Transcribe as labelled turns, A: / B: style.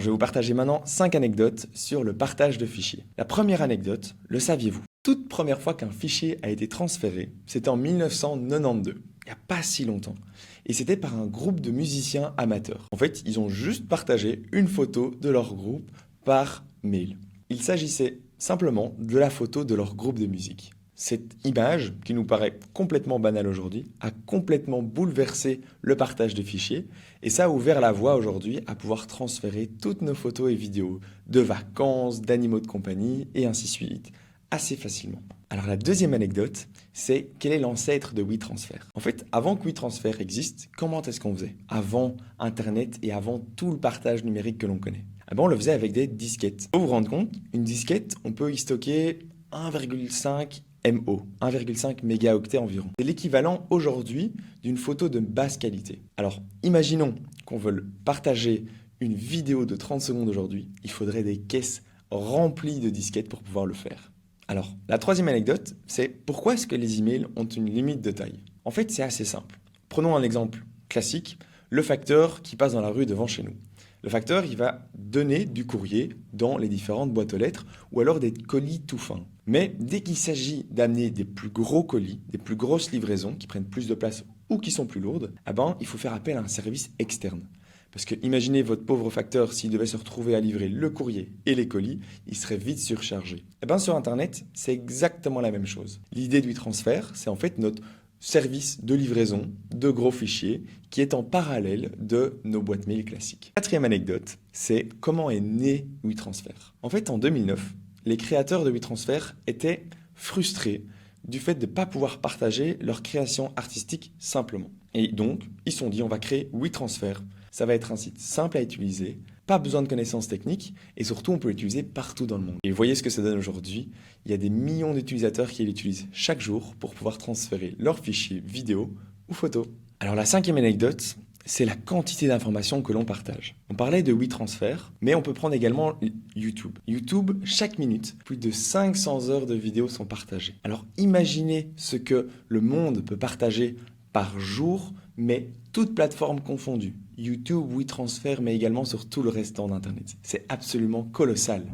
A: je vais vous partager maintenant 5 anecdotes sur le partage de fichiers. La première anecdote, le saviez-vous? Toute première fois qu'un fichier a été transféré, c'était en 1992, il n'y a pas si longtemps. Et c'était par un groupe de musiciens amateurs. En fait, ils ont juste partagé une photo de leur groupe par mail. Il s'agissait simplement de la photo de leur groupe de musique. Cette image, qui nous paraît complètement banale aujourd'hui, a complètement bouleversé le partage de fichiers et ça a ouvert la voie aujourd'hui à pouvoir transférer toutes nos photos et vidéos de vacances, d'animaux de compagnie et ainsi de suite assez facilement. Alors la deuxième anecdote, c'est quel est l'ancêtre de WeTransfer? En fait, avant que WeTransfer existe, comment est-ce qu'on faisait? Avant Internet et avant tout le partage numérique que l'on connaît. Eh ben, on le faisait avec des disquettes. Pour vous rendre compte, une disquette, on peut y stocker 1,5 MO, 1,5 mégaoctets environ. C'est l'équivalent aujourd'hui d'une photo de basse qualité. Alors, imaginons qu'on veuille partager une vidéo de 30 secondes aujourd'hui, il faudrait des caisses remplies de disquettes pour pouvoir le faire. Alors, la troisième anecdote, c'est pourquoi est-ce que les emails ont une limite de taille? En fait, c'est assez simple. Prenons un exemple classique, le facteur qui passe dans la rue devant chez nous. Le facteur, il va donner du courrier dans les différentes boîtes aux lettres ou alors des colis tout fins. Mais dès qu'il s'agit d'amener des plus gros colis, des plus grosses livraisons qui prennent plus de place ou qui sont plus lourdes, il faut faire appel à un service externe. Parce que imaginez votre pauvre facteur, s'il devait se retrouver à livrer le courrier et les colis, il serait vite surchargé. Sur Internet, c'est exactement la même chose. L'idée du WeTransfer, c'est en fait notre service de livraison de gros fichiers qui est en parallèle de nos boîtes mail classiques. Quatrième anecdote, c'est comment est né WeTransfer. En fait, en 2009, les créateurs de WeTransfer étaient frustrés du fait de ne pas pouvoir partager leur création artistique simplement. Et donc, ils se sont dit, on va créer WeTransfer. Ça va être un site simple à utiliser, pas besoin de connaissances techniques et surtout on peut l'utiliser partout dans le monde. Et vous voyez ce que ça donne aujourd'hui, il y a des millions d'utilisateurs qui l'utilisent chaque jour pour pouvoir transférer leurs fichiers vidéo ou photos. Alors la cinquième anecdote, c'est la quantité d'informations que l'on partage. On parlait de WeTransfer, mais on peut prendre également YouTube. YouTube, chaque minute, plus de 500 heures de vidéos sont partagées. Alors imaginez ce que le monde peut partager par jour, mais toutes plateformes confondues. YouTube, WeTransfer, mais également sur tout le restant d'Internet. C'est absolument colossal.